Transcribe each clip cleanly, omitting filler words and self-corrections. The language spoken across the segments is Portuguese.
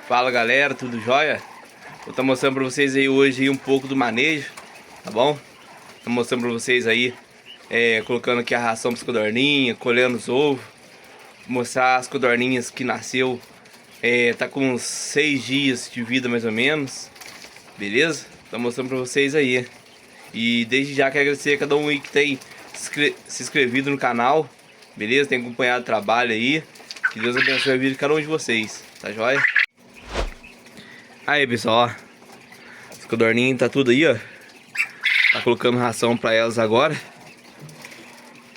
Fala galera, tudo jóia? Vou estar mostrando pra vocês aí hoje um pouco do manejo, tá bom? Tô mostrando pra vocês aí, colocando aqui a ração para as codorninhas, colhendo os ovos. Mostrar as codorninhas que nasceu, tá com uns 6 dias de vida mais ou menos, beleza? Tô mostrando pra vocês aí. E desde já quero agradecer a cada um aí que tem se inscrevido no canal, beleza? Tem acompanhado o trabalho aí. Que Deus abençoe a vida de cada um de vocês, tá jóia? Aí pessoal, ó, as codorninhas tá tudo aí, ó. Tá colocando ração pra elas agora.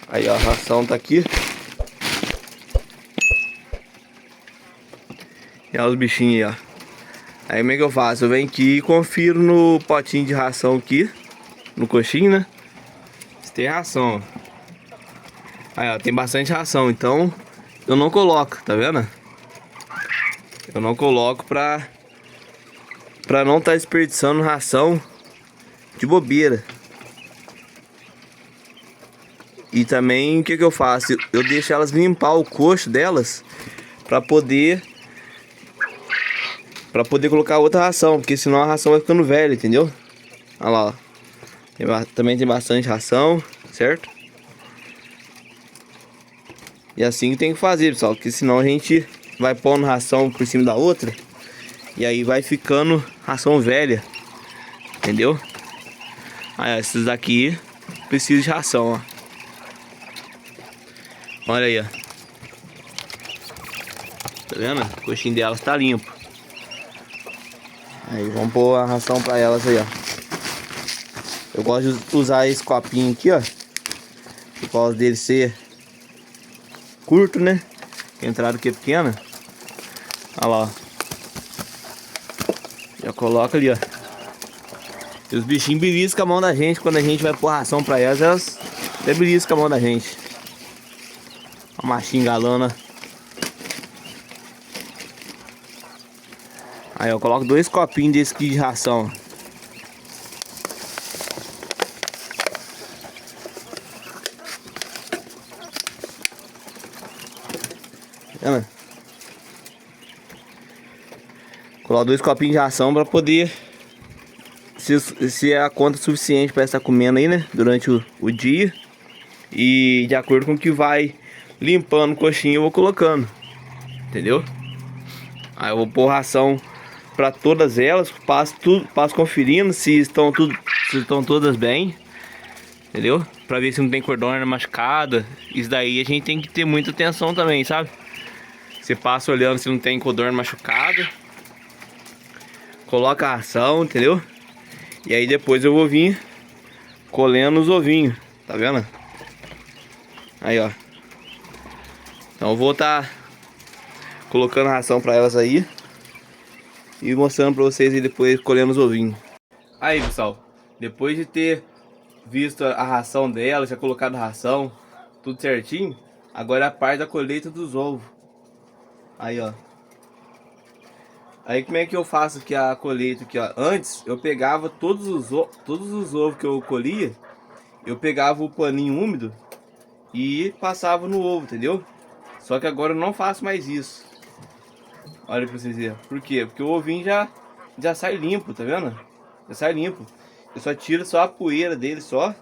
Aí ó, a ração tá aqui. E olha os bichinhos aí, ó. Aí como é que eu faço? Eu venho aqui e confiro no potinho de ração aqui, no coxinho, né? Se tem ração, ó. Aí ó, tem bastante ração, então eu não coloco, tá vendo? Eu não coloco pra não tá desperdiçando ração de bobeira. E também o que eu faço? Eu deixo elas limpar o coxo delas pra poder colocar outra ração, porque senão a ração vai ficando velha, entendeu? Olha lá, ó. Também tem bastante ração, certo? E assim que tem que fazer, pessoal, porque senão a gente vai pondo ração por cima da outra e aí vai ficando ração velha, entendeu? Aí, ó, esses daqui precisam de ração, ó. Olha aí, ó. Tá vendo? O coxinho delas tá limpo. Aí vamos pôr a ração pra elas aí, ó. Eu gosto de usar esse copinho aqui, ó, por causa dele ser curto, né? A entrada aqui é pequena. Olha lá, ó. Já coloca ali, ó. E os bichinhos beliscam a mão da gente. Quando a gente vai pôr ração pra elas, elas até beliscam a mão da gente. A machinha galana. Aí eu coloco 2 copinhos desse aqui de ração. Vendo? Coloco 2 copinhos de ração para poder se é a conta suficiente para estar comendo aí, né, durante o dia. E de acordo com o que vai limpando o coxinho eu vou colocando, entendeu? Aí eu vou pôr ração para todas elas, passo conferindo se estão todas bem, entendeu? Para ver se não tem codorna machucada. Isso daí a gente tem que ter muita atenção também, sabe? Você passa olhando se não tem codorna machucada, coloca a ração, entendeu? E aí depois eu vou vir colhendo os ovinhos, tá vendo? Aí, ó. Então eu vou estar colocando a ração pra elas aí e mostrando pra vocês aí depois colhendo os ovinhos. Aí, pessoal, depois de ter visto a ração delas, já colocado a ração, tudo certinho, agora é a parte da colheita dos ovos. Aí, ó. Aí como é que eu faço aqui a colheita aqui, ó? Antes eu pegava todos os ovos que eu colhia, eu pegava o paninho úmido e passava no ovo, entendeu? Só que agora eu não faço mais isso. Olha pra vocês verem. Por quê? Porque o ovinho já sai limpo, tá vendo? Já sai limpo. Eu só tiro só a poeira dele só,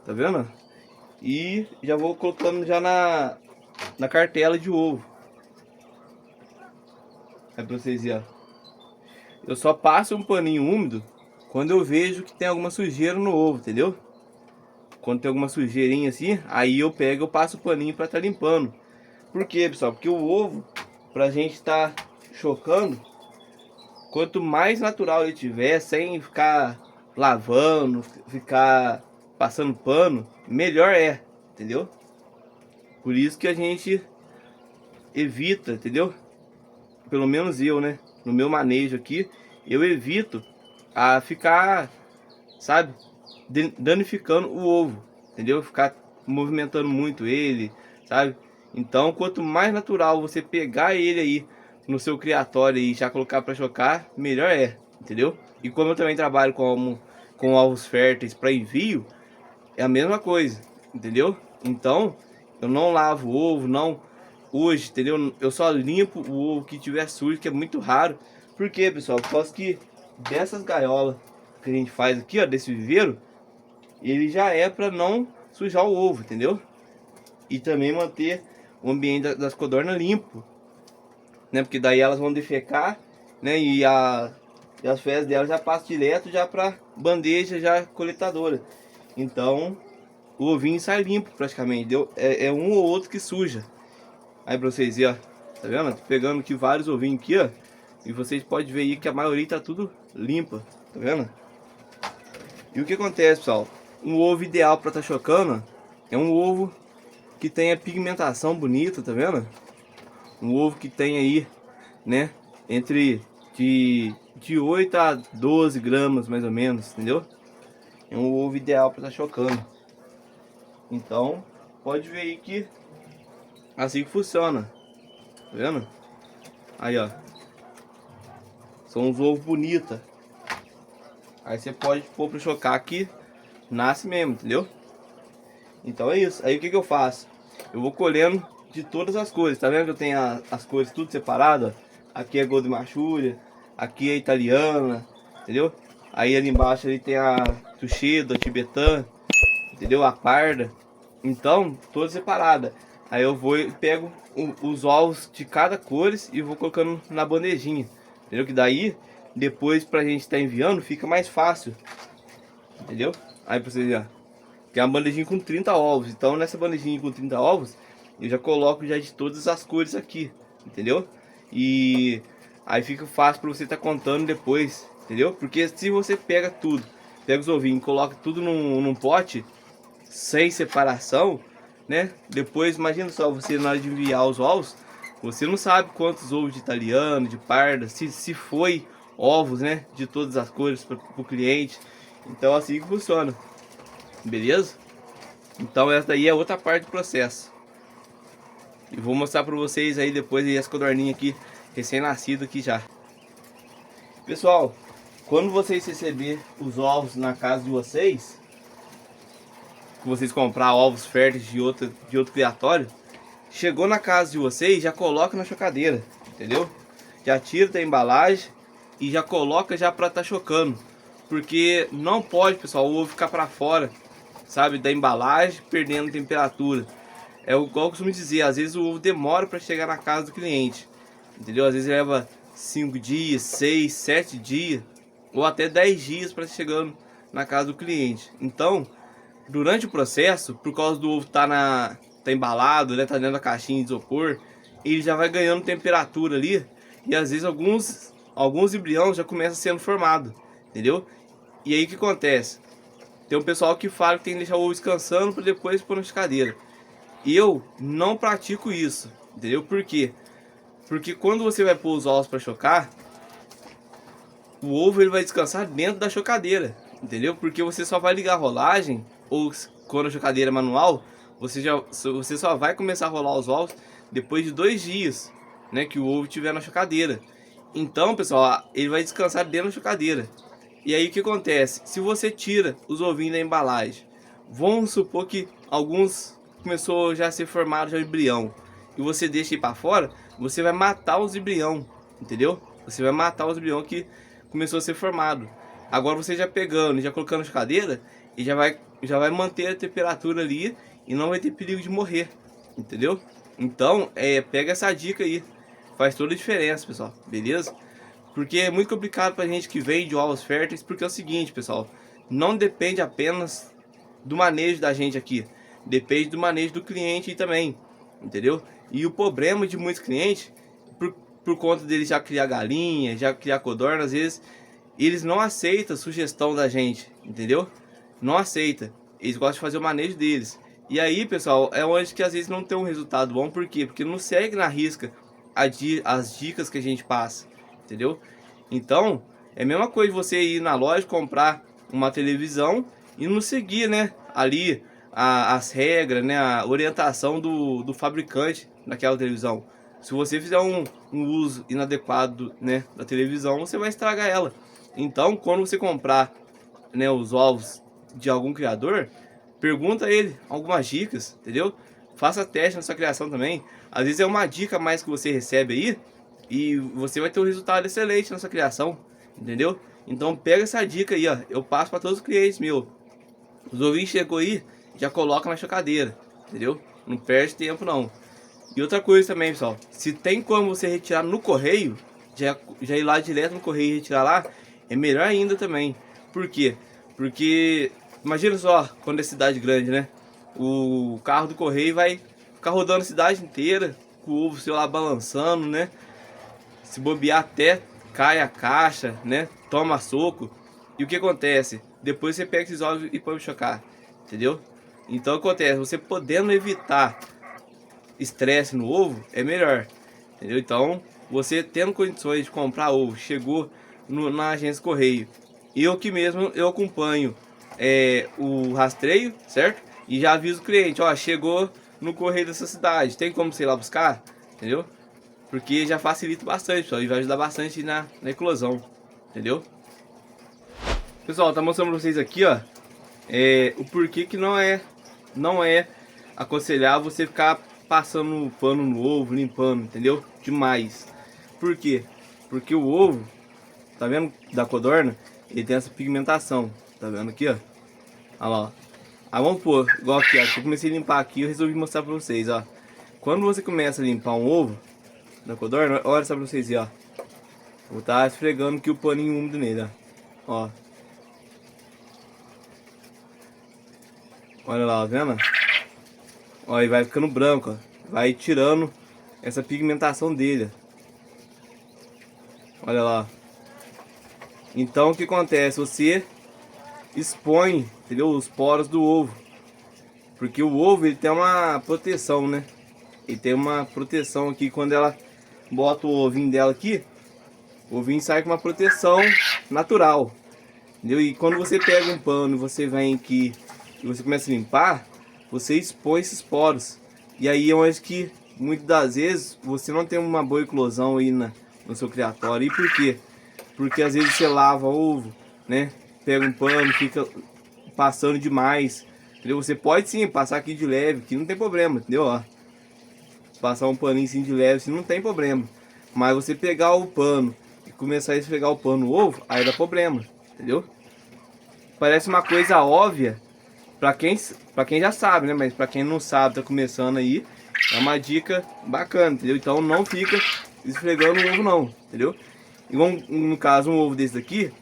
tá vendo? E já vou colocando já na cartela de ovo. É pra vocês verem, ó. Eu só passo um paninho úmido quando eu vejo que tem alguma sujeira no ovo, entendeu? Quando tem alguma sujeirinha assim, aí eu pego e passo o paninho pra tá limpando. Por quê, pessoal? Porque o ovo, pra gente tá chocando, quanto mais natural ele tiver, sem ficar lavando, ficar passando pano, melhor é, entendeu? Por isso que a gente evita, entendeu? Pelo menos eu, né? No meu manejo aqui, eu evito a ficar, sabe, danificando o ovo, entendeu? Ficar movimentando muito ele, sabe? Então, quanto mais natural você pegar ele aí no seu criatório e já colocar para chocar, melhor é, entendeu? E como eu também trabalho com ovos férteis para envio, é a mesma coisa, entendeu? Então, eu não lavo o ovo, não hoje, entendeu? Eu só limpo o ovo que tiver sujo, que é muito raro. Por quê, pessoal? Por causa que dessas gaiolas que a gente faz aqui, ó, desse viveiro, ele já é para não sujar o ovo, entendeu? E também manter o ambiente das codornas limpo, né? Porque daí elas vão defecar, né? E as fezes delas já passam direto já para bandeja já coletadora. Então o ovinho sai limpo praticamente, deu? É um ou outro que suja. Aí pra vocês verem, ó, tá vendo? Tô pegando aqui vários ovinhos aqui, ó. E vocês podem ver aí que a maioria tá tudo limpa, tá vendo? E o que acontece, pessoal? Um ovo ideal para tá chocando é um ovo que tenha pigmentação bonita, tá vendo? Um ovo que tem aí, né, entre de 8 a 12 gramas mais ou menos, entendeu? É um ovo ideal para tá chocando. Então, pode ver aí que assim que funciona, tá vendo? Aí, ó, são uns ovos bonitos. Aí você pode pôr para chocar aqui, nasce mesmo, entendeu? Então é isso. Aí o que eu faço? Eu vou colhendo de todas as cores. Tá vendo que eu tenho as cores tudo separado? Aqui é Golden Machúria, aqui é italiana, entendeu? Aí ali embaixo ali tem a Tuxedo, a Tibetã, entendeu? A parda. Então, toda separada. Aí eu vou e pego os ovos de cada cores e vou colocando na bandejinha, entendeu? Que daí, depois pra gente estar enviando, fica mais fácil, entendeu? Aí pra vocês verem, tem uma bandejinha com 30 ovos. Então nessa bandejinha com 30 ovos, eu já coloco já de todas as cores aqui, entendeu? E aí fica fácil para você estar contando depois, entendeu? Porque se você pega tudo, pega os ovinhos, coloca tudo num pote, sem separação, né? Depois, imagina só, você na hora de enviar os ovos, você não sabe quantos ovos de italiano, de parda, se foi ovos, né? De todas as cores para o cliente. Então assim que funciona. Beleza? Então essa daí é outra parte do processo. E vou mostrar para vocês aí depois aí as codorninhas aqui, recém-nascido aqui já. Pessoal, quando vocês receber os ovos na casa de vocês, que vocês comprar ovos férteis de outro criatório, chegou na casa de vocês, já coloca na chocadeira, entendeu? Já tira da embalagem e já coloca já para tá chocando. Porque não pode, pessoal, o ovo ficar para fora, sabe, da embalagem, perdendo temperatura. É igual eu costumo dizer, às vezes o ovo demora para chegar na casa do cliente, entendeu? Às vezes leva 5 dias, 6, 7 dias ou até 10 dias para chegando na casa do cliente. Então, durante o processo, por causa do ovo tá embalado, né, tá dentro da caixinha de isopor, ele já vai ganhando temperatura ali e às vezes alguns embriões já começam sendo formados, entendeu? E aí o que acontece? Tem um pessoal que fala que tem que deixar o ovo descansando para depois pôr na chocadeira. Eu não pratico isso, entendeu? Por quê? Porque quando você vai pôr os ovos para chocar, o ovo ele vai descansar dentro da chocadeira, entendeu? Porque você só vai ligar a rolagem, ou quando a chocadeira é manual, você só vai começar a rolar os ovos depois de 2 dias, né, que o ovo estiver na chocadeira. Então, pessoal, ele vai descansar dentro da chocadeira. E aí o que acontece? Se você tira os ovinhos da embalagem, vamos supor que alguns começou já a ser formado já o embrião, e você deixa ir para fora, você vai matar os embrião, entendeu? Você vai matar os embrião que começou a ser formado. Agora você já pegando, já colocando na chocadeira, e já vai manter a temperatura ali e não vai ter perigo de morrer, entendeu? Então, pega essa dica aí, faz toda a diferença, pessoal, beleza? Porque é muito complicado pra gente que vende ovos férteis, porque é o seguinte, pessoal, não depende apenas do manejo da gente aqui, depende do manejo do cliente também, entendeu? E o problema de muitos clientes, por conta deles já criar galinha, já criar codorna, às vezes eles não aceitam a sugestão da gente, entendeu? Não aceita, eles gostam de fazer o manejo deles. E aí, pessoal, é onde que às vezes não tem um resultado bom, por quê? Porque não segue na risca as dicas que a gente passa, entendeu? Então, é a mesma coisa você ir na loja comprar uma televisão e não seguir, né, ali as regras, né, a orientação do fabricante daquela televisão. Se você fizer um uso inadequado, né, da televisão, você vai estragar ela. Então, quando você comprar, né, os ovos de algum criador, pergunta a ele algumas dicas, entendeu? Faça teste na sua criação também. Às vezes é uma dica a mais que você recebe aí e você vai ter um resultado excelente nessa criação, entendeu? Então pega essa dica aí, ó, eu passo para todos os clientes meus. Os ovinhos chegou aí, já coloca na chocadeira, entendeu? Não perde tempo não. E outra coisa também, pessoal, se tem como você retirar no correio, já ir lá direto no correio e retirar lá, é melhor ainda também. Por quê? Porque, imagina só, quando é cidade grande, né? O carro do correio vai ficar rodando a cidade inteira, com o ovo seu lá balançando, né? Se bobear até cai a caixa, né? Toma soco. E o que acontece? Depois você pega esses ovos e põe pra chocar, entendeu? Então acontece, você podendo evitar estresse no ovo, é melhor, entendeu? Então, você tendo condições de comprar ovo, chegou na agência correio, eu que mesmo, eu acompanho o rastreio, certo? E já aviso o cliente, ó, chegou no correio dessa cidade, tem como você ir lá buscar, entendeu? Porque já facilita bastante, pessoal, e vai ajudar bastante na eclosão, entendeu? Pessoal, tá mostrando pra vocês aqui, ó, o porquê que não é aconselhável você ficar passando pano no ovo, limpando, entendeu? Demais. Por quê? Porque o ovo, tá vendo, da codorna, ele tem essa pigmentação, tá vendo aqui, ó? Olha lá, ó. Aí vamos pôr, igual aqui, ó, eu comecei a limpar aqui, eu resolvi mostrar pra vocês, ó. Quando você começa a limpar um ovo da codorna, olha só pra vocês verem, ó. Vou estar esfregando aqui o paninho úmido nele, ó. Olha lá, ó, vendo? Ó, e vai ficando branco, ó. Vai tirando essa pigmentação dele. Olha lá. Então o que acontece? Você expõe, entendeu? Os poros do ovo. Porque o ovo ele tem uma proteção, né? Ele tem uma proteção aqui. Quando ela bota o ovinho dela aqui, o ovinho sai com uma proteção natural, entendeu? E quando você pega um pano e você vem aqui e você começa a limpar, você expõe esses poros. E aí é onde que muitas das vezes você não tem uma boa eclosão aí no seu criatório. E por quê? Porque às vezes você lava ovo, né? Pega um pano, fica passando demais, entendeu? Você pode sim passar aqui de leve, que não tem problema, entendeu? Ó, passar um paninho assim de leve, assim, não tem problema. Mas você pegar o pano e começar a esfregar o pano no ovo, aí dá problema, entendeu? Parece uma coisa óbvia pra quem já sabe, né? Mas pra quem não sabe, tá começando aí, é uma dica bacana, entendeu? Então não fica esfregando o ovo não, entendeu? E no caso, um ovo desse daqui,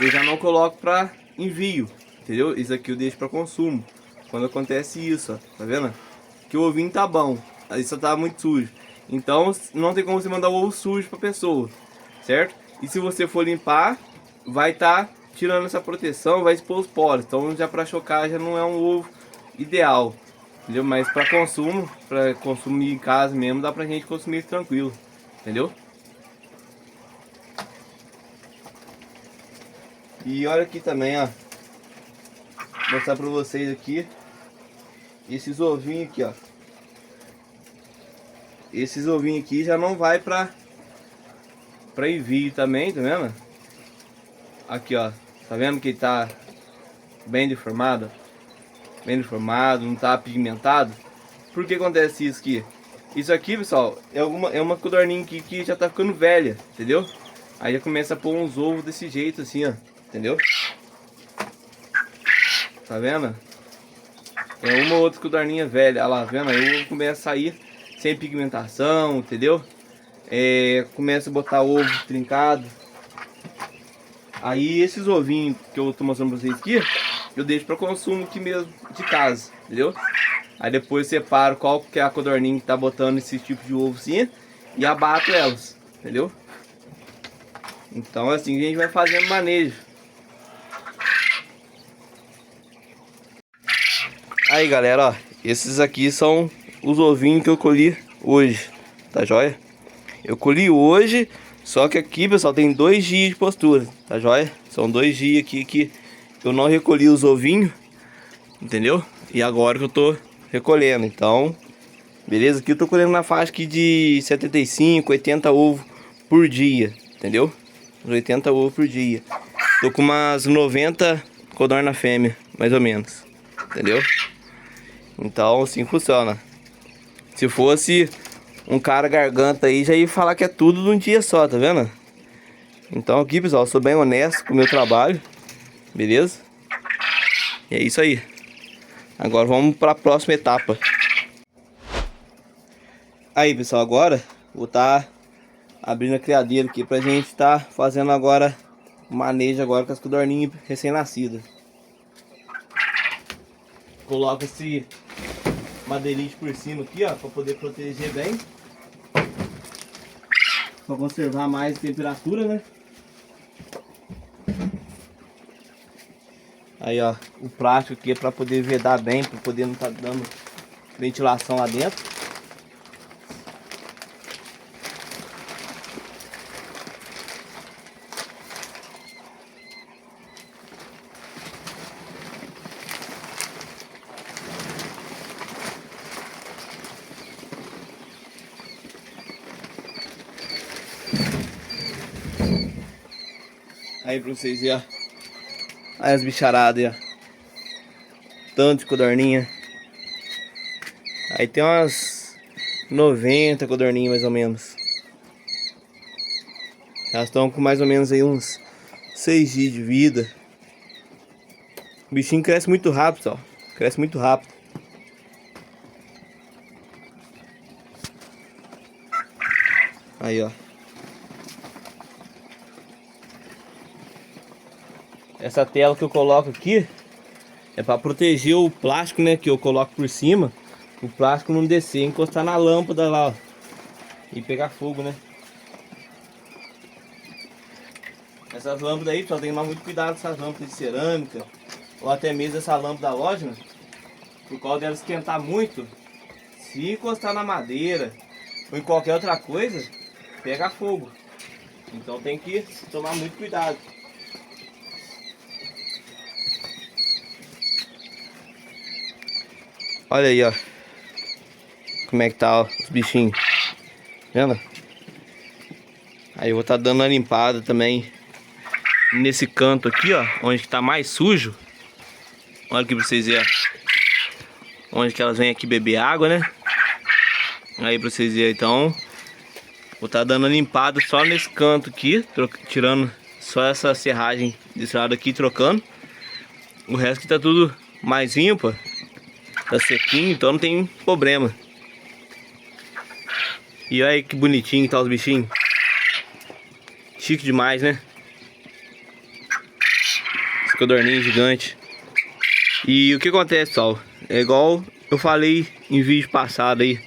eu já não coloco pra envio, entendeu? Esse aqui eu deixo pra consumo. Quando acontece isso, ó, tá vendo? Que o ovinho tá bom, aí só tá muito sujo. Então não tem como você mandar o ovo sujo pra pessoa, certo? E se você for limpar, vai estar tirando essa proteção, vai expor os poros. Então já para chocar já não é um ovo ideal, entendeu? Mas para consumir em casa mesmo, dá pra gente consumir tranquilo, entendeu? E olha aqui também, ó, vou mostrar para vocês aqui esses ovinhos aqui, ó. Esses ovinhos aqui já não vai para envio também, tá vendo? Aqui, ó, tá vendo que tá bem deformado? Bem deformado, não tá pigmentado. Por que acontece isso aqui? Isso aqui, pessoal, é uma codorninha aqui que já tá ficando velha, entendeu? Aí já começa a pôr uns ovos desse jeito assim, ó, entendeu? Tá vendo? É uma ou outra codorninha velha, olha lá, vendo? Aí o ovo começa a sair sem pigmentação, entendeu? Começa a botar ovo trincado. Aí esses ovinhos que eu tô mostrando pra vocês aqui, eu deixo para consumo aqui mesmo, de casa, entendeu? Aí depois separo qual que é a codorninha que tá botando esse tipo de ovo assim e abato elas, entendeu? Então assim a gente vai fazendo manejo. Aí galera, ó, esses aqui são os ovinhos que eu colhi hoje, tá joia? Eu colhi hoje, só que aqui, pessoal, tem 2 dias de postura, tá joia? São 2 dias aqui que eu não recolhi os ovinhos, entendeu? E agora que eu tô recolhendo, então, beleza? Aqui eu tô colhendo na faixa aqui de 75, 80 ovos por dia, entendeu? 80 ovos por dia. Tô com umas 90 codorna fêmea, mais ou menos, entendeu? Então, assim funciona. Se fosse um cara garganta aí já ia falar que é tudo de um dia só, tá vendo? Então aqui, pessoal, eu sou bem honesto com o meu trabalho, beleza? E é isso aí. Agora vamos para a próxima etapa. Aí, pessoal, agora vou estar abrindo a criadeira aqui pra gente estar fazendo agora o manejo agora com as codorninhas recém-nascidas. Coloca esse madeirite por cima aqui, ó, para poder proteger bem, para conservar mais a temperatura, né? Aí, ó, o plástico aqui é para poder vedar bem, para poder não estar dando ventilação lá dentro. Aí pra vocês verem, ó. Aí as bicharadas aí, ó. Tanto de codorninha. Aí tem umas 90 codorninhas mais ou menos. Elas estão com mais ou menos aí uns 6 dias de vida. O bichinho cresce muito rápido, ó. Cresce muito rápido. Aí, ó. Essa tela que eu coloco aqui é para proteger o plástico, né, que eu coloco por cima. O plástico não descer, encostar na lâmpada lá, ó, e pegar fogo, né. Essas lâmpadas aí, só tem que tomar muito cuidado com essas lâmpadas de cerâmica, ou até mesmo essa lâmpada da loja, né? Por causa dela esquentar muito, se encostar na madeira ou em qualquer outra coisa, pega fogo. Então tem que tomar muito cuidado. Olha aí, ó. Como é que tá, ó, os bichinhos. Vendo? Aí eu vou estar dando uma limpada também nesse canto aqui, ó, onde que tá mais sujo. Olha aqui pra vocês verem, ó. Onde que elas vêm aqui beber água, né? Aí pra vocês verem, então vou estar dando uma limpada só nesse canto aqui, tirando só essa serragem desse lado aqui, trocando. O resto que tá tudo mais limpo, tá sequinho, então não tem problema. E olha aí que bonitinho que tá os bichinhos. Chique demais, né? Esse codorninho gigante. E o que acontece, pessoal? É igual eu falei em vídeo passado aí.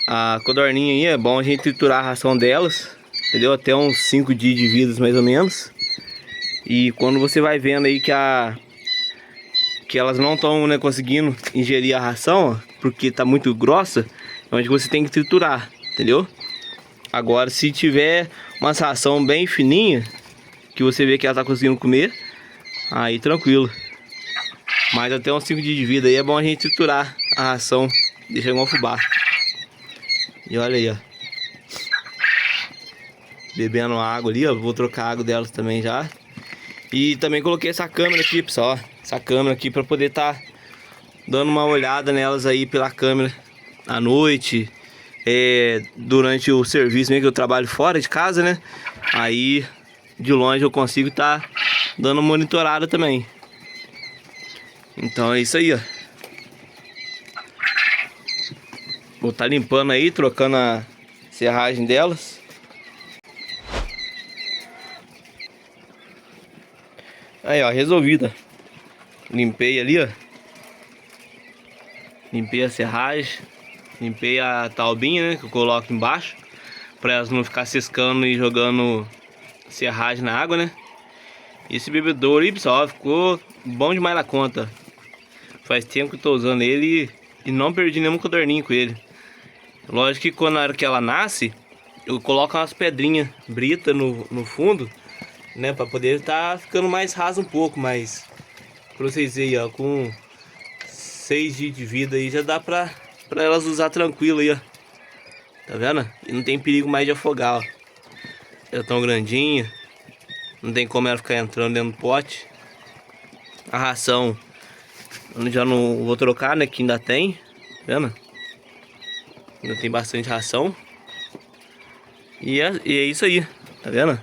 A codorninha aí é bom a gente triturar a ração delas, entendeu? Até uns 5 dias de vida mais ou menos. E quando você vai vendo aí que elas não estão, né, conseguindo ingerir a ração, ó, porque tá muito grossa, é onde você tem que triturar, entendeu? Agora, se tiver uma ração bem fininha, que você vê que ela tá conseguindo comer, aí tranquilo. Mas até uns 5 dias de vida aí é bom a gente triturar a ração, deixar igual fubá. E olha aí, ó. Bebendo água ali, ó. Vou trocar a água delas também já. E também coloquei essa câmera aqui, pessoal, ó. Essa câmera aqui pra poder tá dando uma olhada nelas aí pela câmera à noite, durante o serviço mesmo, que eu trabalho fora de casa, né? Aí de longe eu consigo tá dando uma monitorada também. Então é isso aí, ó. Vou tá limpando aí, trocando a serragem delas. Aí, ó, resolvida. Limpei ali, ó. Limpei a serragem. Limpei a taubinha, né, que eu coloco embaixo, pra elas não ficar ciscando e jogando serragem na água, né. E esse bebedouro aí, pessoal, ficou bom demais na conta. Faz tempo que eu tô usando ele e não perdi nenhum codorninho com ele. Lógico que quando na hora que ela nasce, eu coloco umas pedrinhas brita no fundo, né, pra poder tá ficando mais raso um pouco, mas pra vocês verem, ó, com 6 dias de vida aí já dá pra elas usar tranquilo aí, ó. Tá vendo? E não tem perigo mais de afogar, ó. Já tão grandinha, não tem como ela ficar entrando dentro do pote. A ração eu já não vou trocar, né, que ainda tem, tá vendo? Ainda tem bastante ração. E é isso aí, tá vendo?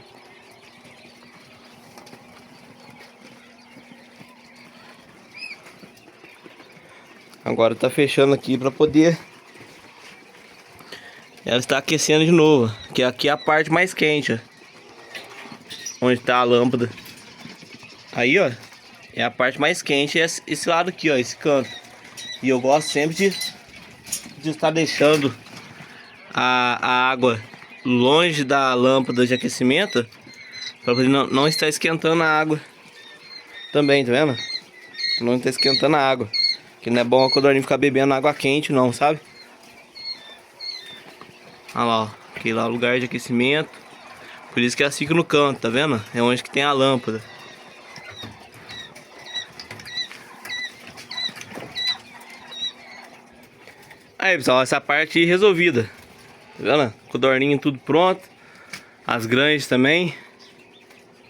Agora tá fechando aqui pra poder... Ela está aquecendo de novo, que aqui é a parte mais quente, ó. Onde tá a lâmpada. Aí, ó, é a parte mais quente, esse lado aqui, ó, esse canto. E eu gosto sempre de estar deixando a água longe da lâmpada de aquecimento, para poder não estar esquentando a água também, tá vendo? Não está esquentando a água, que não é bom a codorninha ficar bebendo água quente não, sabe? Olha lá, ó, aqui lá é o lugar de aquecimento. Por isso que elas ficam no canto, tá vendo? É onde que tem a lâmpada. Aí, pessoal, essa parte resolvida. Tá vendo? Codorninha tudo pronto. As grandes também.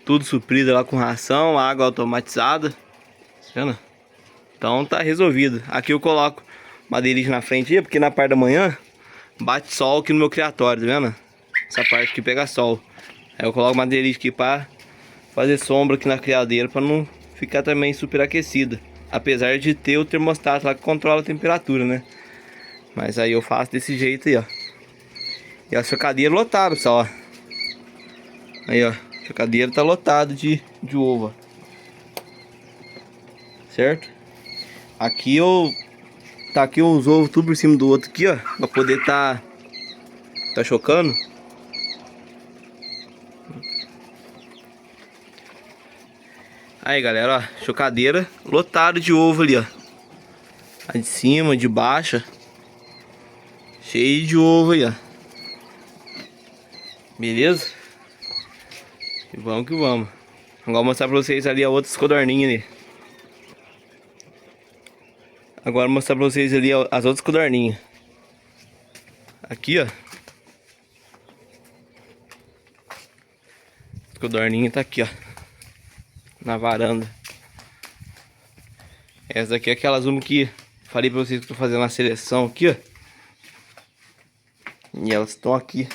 Tudo suprido lá com ração, água automatizada. Tá vendo? Então tá resolvido. Aqui eu coloco madeirite na frente, porque na parte da manhã bate sol aqui no meu criatório, tá vendo? Essa parte aqui pega sol. Aí eu coloco madeirite aqui pra fazer sombra aqui na criadeira, pra não ficar também super aquecida. Apesar de ter o termostato lá que controla a temperatura, né? Mas aí eu faço desse jeito aí, ó. E a chocadeira lotada, pessoal, ó. Aí, ó. A chocadeira tá lotada de ovo, ó. Certo? Aqui eu... Tá aqui os ovos tudo por cima do outro aqui, ó. Pra poder tá chocando. Aí, galera, ó. Chocadeira lotada de ovo ali, ó. A de cima, de baixo. Cheio de ovo aí, ó. Beleza? E vamos que vamos. Agora vou mostrar pra vocês ali a outras codorninhas ali. Agora vou mostrar pra vocês ali as outras codorninhas. Aqui, ó. A codorninha tá aqui, ó. Na varanda. Essa daqui é aquelas uma que falei pra vocês que eu tô fazendo a seleção aqui, ó. E elas estão aqui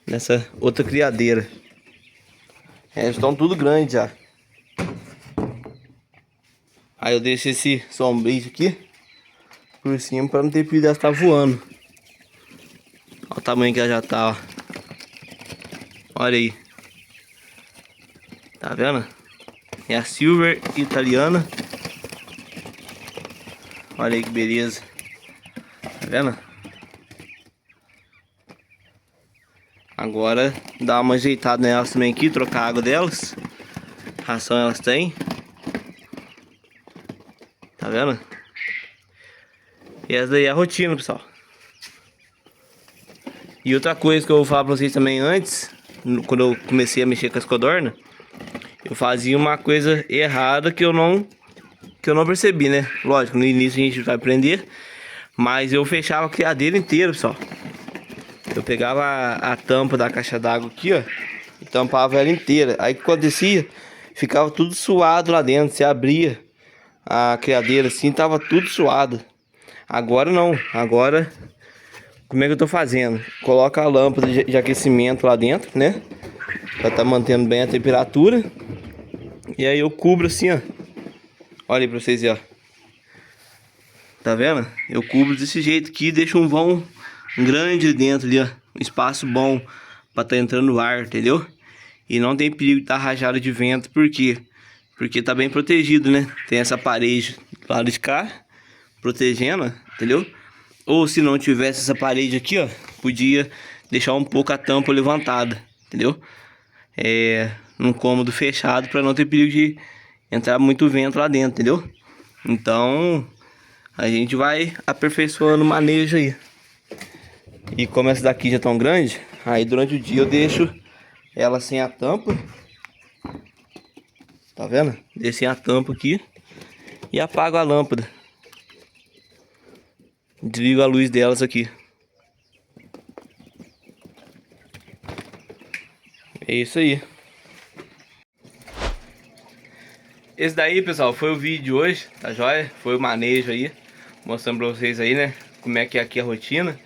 nessa outra criadeira. Elas estão tudo grande já. Aí eu deixo esse sombrejo aqui por cima para não ter perigo dela estar voando. Olha o tamanho que ela já tá, ó. Olha aí. Tá vendo? É a Silver italiana. Olha aí que beleza. Tá vendo? Agora dá uma ajeitada nelas também aqui, trocar a água delas. Ração elas têm. Tá vendo? E essa daí é a rotina, pessoal. E outra coisa que eu vou falar pra vocês também antes, quando eu comecei a mexer com as codornas, eu fazia uma coisa errada que eu não percebi, né? Lógico, no início a gente vai aprender, mas eu fechava a criadeira inteira, pessoal. Eu pegava a tampa da caixa d'água aqui, ó, e tampava ela inteira. Aí o que acontecia? Ficava tudo suado lá dentro. Você abria a criadeira assim, tava tudo suado. Agora não. Agora, como é que eu tô fazendo? Coloca a lâmpada de aquecimento lá dentro, né? Pra tá mantendo bem a temperatura. E aí eu cubro assim, ó. Olha aí pra vocês verem, ó. Tá vendo? Eu cubro desse jeito aqui, deixo um vão grande dentro ali, ó. Um espaço bom pra tá entrando ar, entendeu? E não tem perigo de tá rajado de vento, por quê? Porque tá bem protegido, né? Tem essa parede do lado de cá, protegendo, entendeu? Ou se não tivesse essa parede aqui, ó, podia deixar um pouco a tampa levantada, entendeu? Num cômodo fechado pra não ter perigo de entrar muito vento lá dentro, entendeu? Então, a gente vai aperfeiçoando o manejo aí. E como essa daqui já tão grande, aí durante o dia eu deixo ela sem a tampa. Tá vendo? Deixo sem a tampa aqui. E apago a lâmpada. Desligo a luz delas aqui. É isso aí. Esse daí, pessoal, foi o vídeo de hoje, tá joia? Foi o manejo aí, mostrando pra vocês aí, né? como é que é aqui a rotina.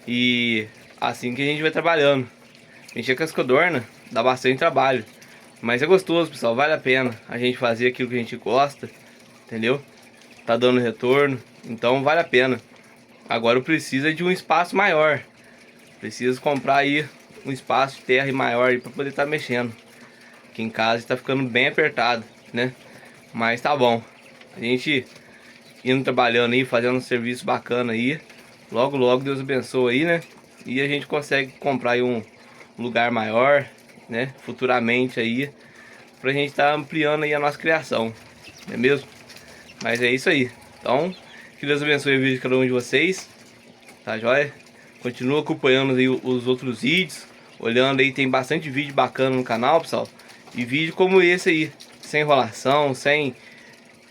E assim que a gente vai trabalhando. Mexer com as codornas dá bastante trabalho, mas é gostoso, pessoal, vale a pena a gente fazer aquilo que a gente gosta, entendeu? Tá dando retorno, então vale a pena. Agora eu preciso de um espaço maior. Preciso comprar aí um espaço de terra maior aí para poder estar mexendo. Aqui em casa está ficando bem apertado, né? Mas tá bom. A gente indo trabalhando aí, fazendo um serviço bacana aí. Logo, logo Deus abençoe aí, né? E a gente consegue comprar aí um lugar maior, né? Futuramente aí, pra gente estar ampliando aí a nossa criação, não é mesmo? Mas é isso aí. Então, que Deus abençoe o vídeo de cada um de vocês, tá joia? Continua acompanhando aí os outros vídeos, olhando aí, tem bastante vídeo bacana no canal, pessoal. E vídeo como esse aí, sem enrolação, sem,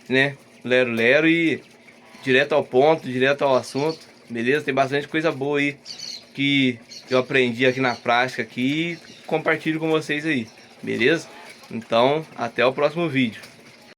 né, lero-lero e direto ao ponto, direto ao assunto, beleza? Tem bastante coisa boa aí que eu aprendi aqui na prática aqui e compartilho com vocês aí, beleza? Então, até o próximo vídeo.